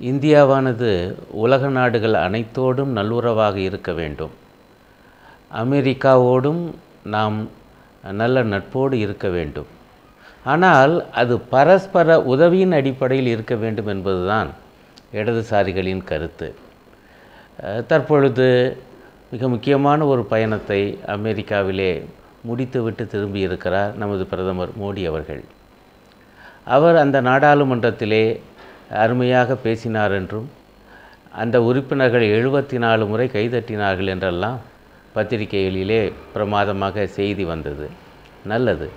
இந்தியாவானது உலக நாடுகள் அனைத்தோடும் நல்லுறவாக இருக்க வேண்டும். அமெரிக்காவோடும் நாம் நல்ல நட்போடு இருக்க வேண்டும். ஆனால் அது பரஸ்பர உதவியின் அடிப்படையில் இருக்க வேண்டும் என்பதுதான் இடதுசாரிகளின் கருத்து. தற்பொழுது மிக முக்கியமான ஒரு பயணத்தை அமெரிக்காவிலே முடித்துவிட்டு திரும்பியிருக்கிறார் நமது பிரதமர் மோடி அவர்கள். அவர் அந்த நாடாளுமன்றத்திலே அருமையாக பேசினார் என்றும் அந்த உறுப்பினர்கள் 74 முறை கைதட்டினார்கள் என்றெல்லாம் பத்திரிகைகளிலே பிரமாதமாக செய்தி வந்தது. நல்லது.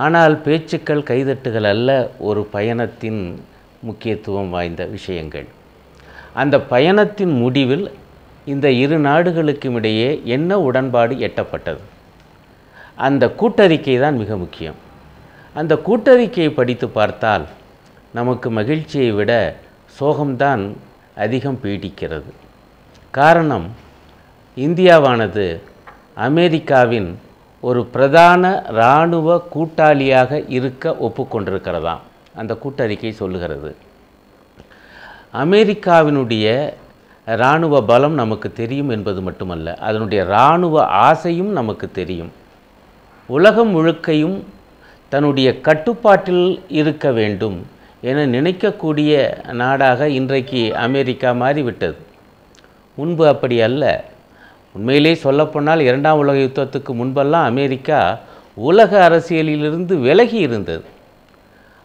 ஆனால் பேச்சுக்கள் கைதட்டுகள் அல்ல ஒரு பயணத்தின் முக்கியத்துவம் வாய்ந்த விஷயங்கள். அந்த பயணத்தின் முடிவில் இந்த இரு நாடுகளுக்கும் இடையே என்ன உடன்பாடு எட்டப்பட்டது, அந்த கூட்டறிக்கை தான் மிக முக்கியம். அந்த கூட்டறிக்கையை படித்து பார்த்தால் நமக்கு மகிழ்ச்சியை விட சோகம்தான் அதிகம் பீடிக்கிறது. காரணம், இந்தியாவானது அமெரிக்காவின் ஒரு பிரதான இராணுவ கூட்டாளியாக இருக்க ஒப்புக்கொண்டிருக்கிறதாம். அந்த கூட்டறிக்கை சொல்லுகிறது. அமெரிக்காவினுடைய இராணுவ பலம் நமக்கு தெரியும் என்பது மட்டுமல்ல, அதனுடைய இராணுவ ஆசையும் நமக்கு தெரியும். உலகம் முழுக்கையும் தன்னுடைய கட்டுப்பாட்டில் இருக்க வேண்டும் என நினைக்கக்கூடிய நாடாக இன்றைக்கு அமெரிக்கா மாறிவிட்டது. முன்பு அப்படி அல்ல. உண்மையிலே சொல்லப்போனால் 2ஆம் உலக யுத்தத்துக்கு முன்பெல்லாம் அமெரிக்கா உலக அரசியலிலிருந்து விலகி இருந்தது.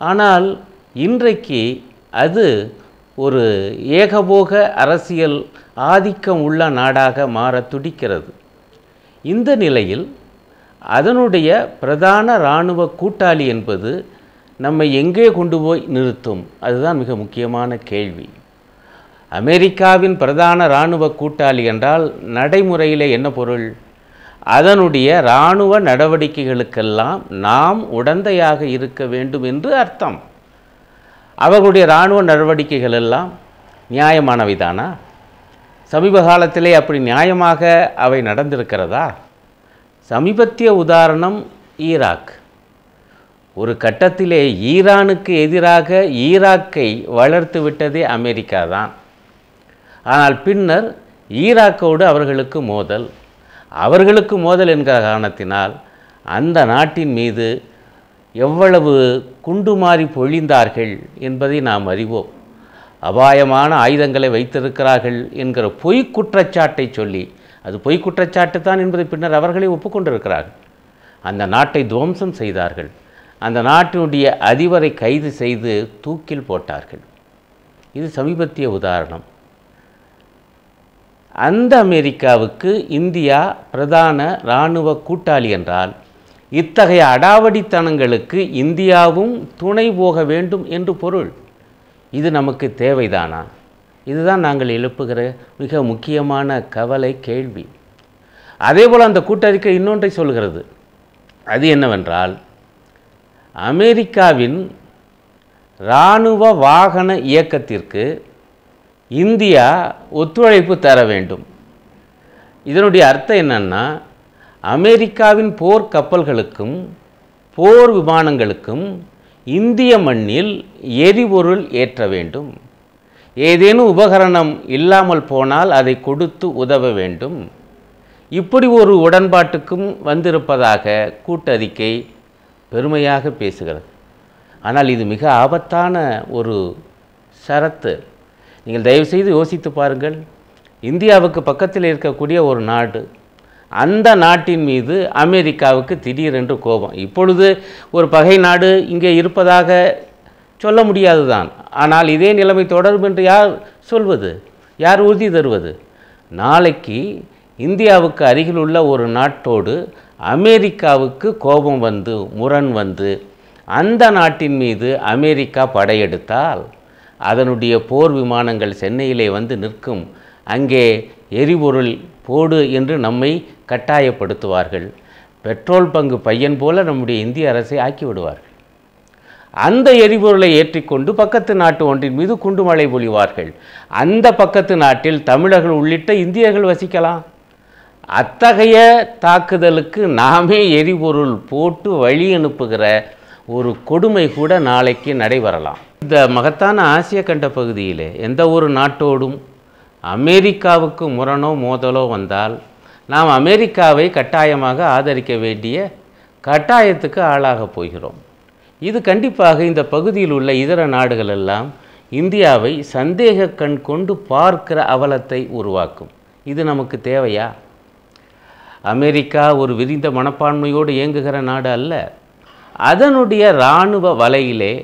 ஆனால் இன்றைக்கு அது ஒரு ஏகபோக அரசியல் ஆதிக்கம் உள்ள நாடாக மாற துடிக்கிறது. இந்த நிலையில் அதனுடைய பிரதான இராணுவ கூட்டாளி என்பது நம்மை எங்கே கொண்டு போய் நிறுத்தும்? அதுதான் மிக முக்கியமான கேள்வி. அமெரிக்காவின் பிரதான இராணுவ கூட்டாளி என்றால் நடைமுறையில் என்ன பொருள்? அதனுடைய இராணுவ நடவடிக்கைகளுக்கெல்லாம் நாம் உடந்தையாக இருக்க வேண்டும் என்று அர்த்தம். அவர்களுடைய இராணுவ நடவடிக்கைகள் எல்லாம் நியாயமானவைதானா? சமீப காலத்திலே அப்படி நியாயமாக அவை நடந்திருக்கிறதா? சமீபத்திய உதாரணம் ஈராக். ஒரு கட்டத்திலே ஈரானுக்கு எதிராக ஈராக்கை வளர்த்து விட்டதே அமெரிக்கா தான். ஆனால் பின்னர் ஈராக்கோடு அவர்களுக்கு மோதல் என்கிற காரணத்தினால் அந்த நாட்டின் மீது எவ்வளவு குண்டுமாறி பொழிந்தார்கள் என்பதை நாம் அறிவோம். அபாயமான ஆயுதங்களை வைத்திருக்கிறார்கள் என்கிற பொய் குற்றச்சாட்டை சொல்லி, அது பொய் குற்றச்சாட்டு தான் என்பதை பின்னர் அவர்களே ஒப்புக்கொண்டிருக்கிறார்கள். அந்த நாட்டை துவம்சம் செய்தார்கள். அந்த நாட்டினுடைய அதிபரை கைது செய்து தூக்கில் போட்டார்கள். இது சமீபத்திய உதாரணம். அந்த அமெரிக்காவுக்கு இந்தியா பிரதான இராணுவ கூட்டாளி என்றால் இத்தகைய அடாவடித்தனங்களுக்கு இந்தியாவும் துணை போக வேண்டும் என்று பொருள். இது நமக்கு தேவைதானா? இதுதான் நாங்கள் எழுப்புகிற மிக முக்கியமான கவலை கேள்வி. அதேபோல் அந்த கூட்டறிக்கை இன்னொன்றை சொல்கிறது. அது என்னவென்றால், அமெரிக்காவின் இராணுவ வாகன இயக்கத்திற்கு இந்தியா ஒத்துழைப்பு தர வேண்டும். இதனுடைய அர்த்தம் என்னன்னா, அமெரிக்காவின் போர் கப்பல்களுக்கும் போர் விமானங்களுக்கும் இந்திய மண்ணில் எரிபொருள் ஏற்ற வேண்டும். ஏதேனும் உபகரணம் இல்லாமல் போனால் அதை கொடுத்து உதவ வேண்டும். இப்படி ஒரு உடன்பாட்டுக்கும் வந்திருப்பதாக கூட்டறிக்கை பெருமையாக பேசுகிறது. ஆனால் இது மிக ஆபத்தான ஒரு ஷரத்து. நீங்கள் தயவுசெய்து யோசித்து பாருங்கள். இந்தியாவுக்கு பக்கத்தில் இருக்கக்கூடிய ஒரு நாடு, அந்த நாட்டின் மீது அமெரிக்காவுக்கு திடீரென்று கோபம். இப்பொழுது ஒரு பகை நாடு இங்கே இருப்பதாக சொல்ல முடியாது தான். ஆனால் இதே நிலைமை தொடரும் என்று யார் சொல்வது? யார் உறுதி தருவது? நாளைக்கு இந்தியாவுக்கு அருகில் உள்ள ஒரு நாட்டோடு அமெரிக்காவுக்கு கோபம் வந்து முரண் வந்து அந்த நாட்டின் மீது அமெரிக்கா படையெடுத்தால் அதனுடைய போர் விமானங்கள் சென்னையிலே வந்து நிற்கும். அங்கே எரிபொருள் போடு என்று நம்மை கட்டாயப்படுத்துவார்கள். பெட்ரோல் பங்கு பையன் போல நம்முடைய இந்திய அரசை ஆக்கிவிடுவார்கள். அந்த எரிபொருளை ஏற்றிக்கொண்டு பக்கத்து நாட்டு ஒன்றின் மீது குண்டுமழை பொழிவார்கள். அந்த பக்கத்து நாட்டில் தமிழர்கள் உள்ளிட்ட இந்தியர்கள் வசிக்கலாம். அத்தகைய தாக்குதலுக்கு நாமே எரிபொருள் போட்டு வழி அனுப்புகிற ஒரு கொடுமை கூட நாளைக்கு நடைபெறலாம். இந்த மகத்தான ஆசிய கண்ட பகுதியிலே எந்த ஒரு நாட்டோடும் அமெரிக்காவுக்கு முரணோ மோதலோ வந்தால் நாம் அமெரிக்காவை கட்டாயமாக ஆதரிக்க வேண்டிய கட்டாயத்துக்கு ஆளாகப் போகிறோம். இது கண்டிப்பாக இந்த பகுதியில் உள்ள இதர நாடுகள் எல்லாம் இந்தியாவை சந்தேக கண் கொண்டு பார்க்கிற அவலத்தை உருவாக்கும். இது நமக்கு தேவையா? அமெரிக்கா ஒரு விரிந்த மனப்பான்மையோடு இயங்குகிற நாடு அல்ல. அதனுடைய இராணுவ வலையிலே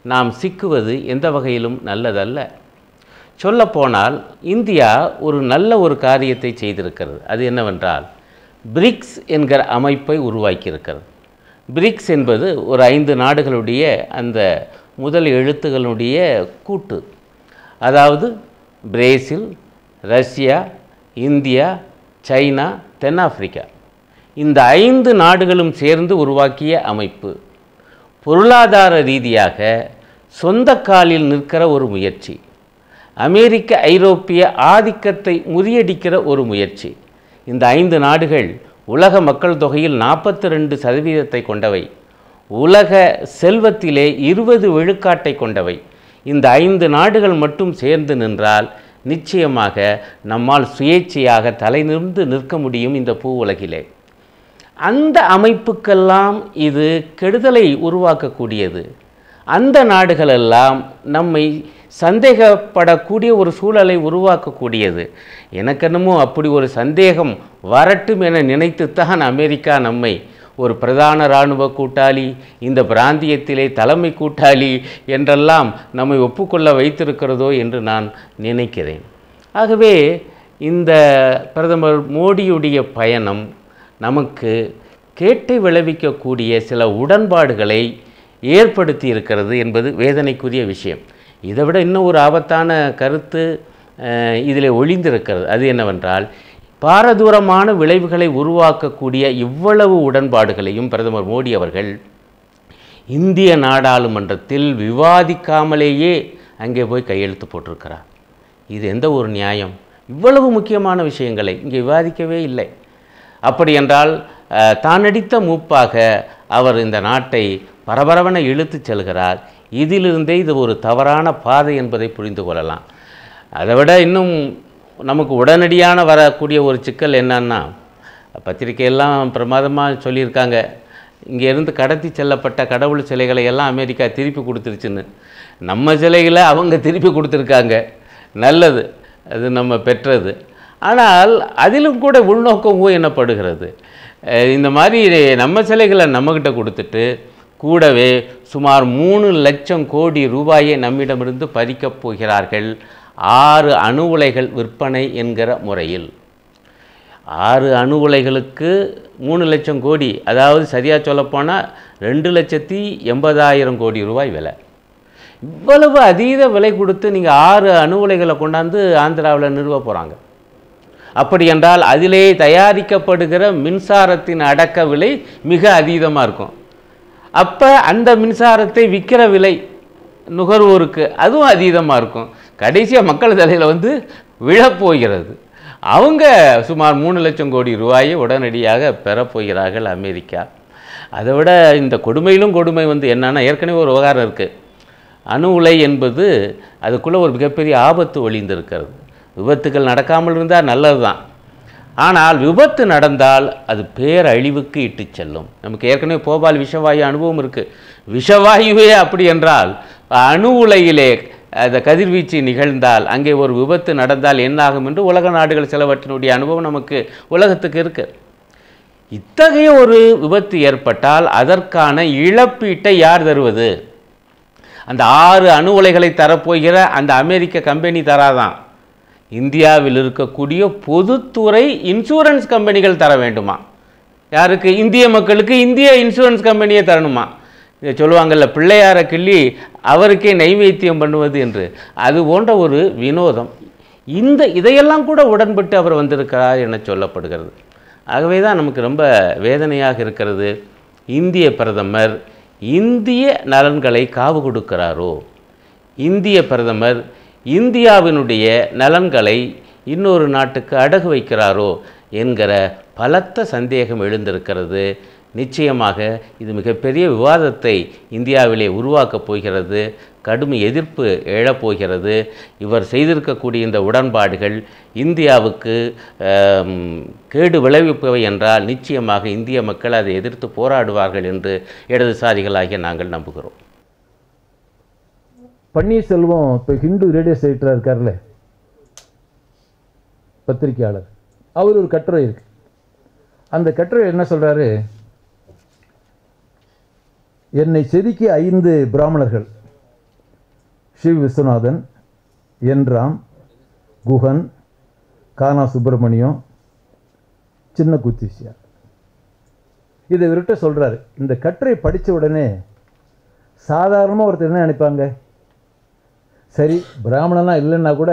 நாம் சிக்குவது எந்த வகையிலும் நல்லதல்ல. சொல்லப்போனால் இந்தியா ஒரு நல்ல ஒரு காரியத்தை செய்திருக்கிறது. அது என்னவென்றால் பிரிக்ஸ் என்கிற அமைப்பை உருவாக்கியிருக்கிறது. பிரிக்ஸ் என்பது ஒரு 5 நாடுகளுடைய அந்த முதல் எழுத்துகளுடைய கூட்டு. அதாவது பிரேசில், ரஷ்யா, இந்தியா, சைனா, தென்னாப்பிரிக்கா, இந்த 5 நாடுகளும் சேர்ந்து உருவாக்கிய அமைப்பு. பொருளாதார ரீதியாக சொந்த காலில் நிற்கிற ஒரு முயற்சி, அமெரிக்க ஐரோப்பிய ஆதிக்கத்தை முறியடிக்கிற ஒரு முயற்சி. இந்த 5 நாடுகள் உலக மக்கள் தொகையில் 42% கொண்டவை, உலக செல்வத்திலே 20 விழுக்காட்டை கொண்டவை. இந்த 5 நாடுகள் மட்டும் சேர்ந்து நின்றால் நிச்சயமாக நம்மால் சுயேட்சையாக தலை நிமிர்ந்து நிற்க முடியும் இந்த பூ உலகிலே. அந்த அமைப்புக்கெல்லாம் இது கெடுதலை உருவாக்கக்கூடியது. அந்த நாடுகளெல்லாம் நம்மை சந்தேகப்படக்கூடிய ஒரு சூழலை உருவாக்கக்கூடியது. எனக்கென்னமோ அப்படி ஒரு சந்தேகம் வரட்டும் என நினைத்துத்தான் அமெரிக்கா நம்மை ஒரு பிரதான இராணுவ கூட்டாளி, இந்த பிராந்தியத்திலே தலைமை கூட்டாளி என்றெல்லாம் நம்மை ஒப்புக்கொள்ள வைத்திருக்கிறதோ என்று நான் நினைக்கிறேன். ஆகவே இந்த பிரதமர் மோடியுடைய பயணம் நமக்கு கேட்டை விளைவிக்கக்கூடிய சில உடன்பாடுகளை ஏற்படுத்தி இருக்கிறது என்பது வேதனைக்குரிய விஷயம். இதை விட இன்னும் ஒரு ஆபத்தான கருத்து இதில் ஒளிந்திருக்கிறது. அது என்னவென்றால், பாரதூரமான விளைவுகளை உருவாக்கக்கூடிய இவ்வளவு உடன்பாடுகளையும் பிரதமர் மோடி அவர்கள் இந்திய நாடாளுமன்றத்தில் விவாதிக்காமலேயே அங்கே போய் கையெழுத்து போட்டிருக்கிறார். இது எந்த ஒரு நியாயம்? இவ்வளவு முக்கியமான விஷயங்களை இங்கே விவாதிக்கவே இல்லை. அப்படி என்றால் தான் அடித்த மூப்பாக அவர் இந்த நாட்டை பரபரவென இழுத்து செல்கிறார். இதிலிருந்தே இது ஒரு தவறான பாதை என்பதை புரிந்து கொள்ளலாம். அதை விட இன்னும் நமக்கு உடனடியான வரக்கூடிய ஒரு சிக்கல் என்னன்னா, பத்திரிகையெல்லாம் பிரமாதமாக சொல்லியிருக்காங்க, இங்கேருந்து கடத்தி செல்லப்பட்ட கடவுள் சிலைகளை எல்லாம் அமெரிக்கா திருப்பி கொடுத்துருச்சுன்னு. நம்ம சிலைகளை அவங்க திருப்பி கொடுத்துருக்காங்க, நல்லது, அது நம்ம பெற்றது. ஆனால் அதிலும் கூட உள்நோக்கமும் என்னப்படுகிறது. இந்த மாதிரி நம்ம சிலைகளை நம்மக்கிட்ட கொடுத்துட்டு கூடவே சுமார் 3 லட்சம் கோடி ரூபாயை நம்மிடமிருந்து பறிக்கப் போகிறார்கள் 6 அணு உலைகள் விற்பனை என்கிற முறையில். 6 அணு உலைகளுக்கு 3 லட்சம் கோடி, அதாவது சரியாக சொல்லப்போனால் 2,80,000 கோடி ரூபாய் விலை. இவ்வளவு அதீத விலை கொடுத்து நீங்கள் 6 அணு உலைகளை கொண்டாந்து ஆந்திராவில் நிறுவ போகிறாங்க. அப்படி என்றால் அதிலே தயாரிக்கப்படுகிற மின்சாரத்தின் அடக்க விலை மிக அதீதமாக இருக்கும். அப்போ அந்த மின்சாரத்தை விற்கிற விலை நுகர்வோருக்கு அதுவும் அதீதமாக இருக்கும். கடைசியாக மக்கள் தலையில் விழப்போகிறது. அவங்க சுமார் 3 லட்சம் கோடி ரூபாயை உடனடியாக பெறப்போகிறார்கள் அமெரிக்கா. அதை விட இந்த கொடுமையிலும் கொடுமை என்னன்னா, ஏற்கனவே ஒரு விவகாரம் இருக்குது. அணு உலை என்பது அதுக்குள்ளே ஒரு மிகப்பெரிய ஆபத்து ஒளிந்திருக்கிறது. விபத்துகள் நடக்காமல் இருந்தால் நல்லது தான். ஆனால் விபத்து நடந்தால் அது பேரழிவுக்கு இட்டு செல்லும். நமக்கு ஏற்கனவே போபால் விஷவாயு அனுபவம் இருக்குது. விஷவாயுவே அப்படி என்றால் அணு உலையிலே அந்த கதிர்வீச்சு நிகழ்ந்தால், அங்கே ஒரு விபத்து நடந்தால் என்னாகும் என்று உலக நாடுகள் சிலவற்றினுடைய அனுபவம் நமக்கு உலகத்துக்கு இருக்குது. இத்தகைய ஒரு விபத்து ஏற்பட்டால் அதற்கான இழப்பீட்டை யார் தருவது? அந்த 6 அணு உலைகளை தரப்போகிற அந்த அமெரிக்க கம்பெனி தராதான். இந்தியாவில் இருக்கக்கூடிய பொதுத்துறை இன்சூரன்ஸ் கம்பெனிகள் தர வேண்டுமா? யாருக்கு? இந்திய மக்களுக்கு இந்திய இன்சூரன்ஸ் கம்பெனியை தரணுமா? இதை சொல்லுவாங்கள்ல, பிள்ளையார கிள்ளி அவருக்கே நைவேத்தியம் பண்ணுவது என்று. அது போன்ற ஒரு வினோதம். இதையெல்லாம் கூட உடன்பட்டு அவர் வந்திருக்கிறார் என சொல்லப்படுகிறது. ஆகவே தான் நமக்கு ரொம்ப வேதனையாக இருக்கிறது. இந்திய பிரதமர் இந்திய நலன்களை காவு கொடுக்கிறாரோ, இந்திய பிரதமர் இந்தியாவினுடைய நலன்களை இன்னொரு நாட்டுக்கு அடகு வைக்கிறாரோ என்கிற பலத்த சந்தேகம் எழுந்திருக்கிறது. நிச்சயமாக இது மிகப்பெரிய விவாதத்தை இந்தியாவிலே உருவாக்கப் போகிறது. கடும் எதிர்ப்பு எழப்போகிறது. இவர் செய்திருக்கக்கூடிய இந்த உடன்பாடுகள் இந்தியாவுக்கு கேடு விளைவிப்பவை என்றால் நிச்சயமாக இந்திய மக்கள் அதை எதிர்த்து போராடுவார்கள் என்று இடதுசாரிகளாகிய நாங்கள் நம்புகிறோம். பன்னீர்செல்வம் இப்போ ஹிந்து ரேடியோ எடிட்டராக இருக்கார்ல, பத்திரிகையாளர், அவர் ஒரு கட்டுரை இருக்கு. அந்த கட்டுரை என்ன சொல்கிறாரு, என்னை செதுக்கிய 5 பிராமணர்கள் சிவ் விஸ்வநாதன், என் ராம், குஹன், கானா சுப்பிரமணியம், சின்ன குத்திசியார். இதை இவர்கிட்ட சொல்கிறாரு. இந்த கட்டுரை படித்த உடனே சாதாரணமாக ஒருத்தர் என்ன நினைப்பாங்க, சரி பிராமணனா இல்லைன்னா கூட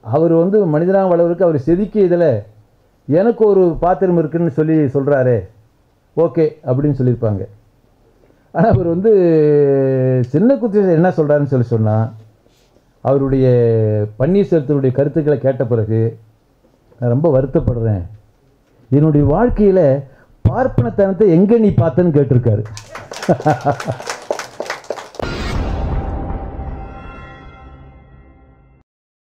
அவர் மனிதனாக வளர்வருக்கு அவர் செதுக்கிய இதில் எனக்கு ஒரு பாத்திரம் இருக்குன்னு சொல்லி சொல்கிறாரே, ஓகே அப்படின்னு சொல்லியிருப்பாங்க. ஆனால் அவர் சின்ன குத்தி என்ன சொல்கிறாருன்னு சொன்னால், அவருடைய பன்னீர்செல்வத்தினுடைய கருத்துக்களை கேட்ட பிறகு நான் ரொம்ப வருத்தப்படுறேன், என்னுடைய வாழ்க்கையில் பார்ப்பனத்தனத்தை எங்கே நீ பார்த்தேன்னு கேட்டிருக்காரு.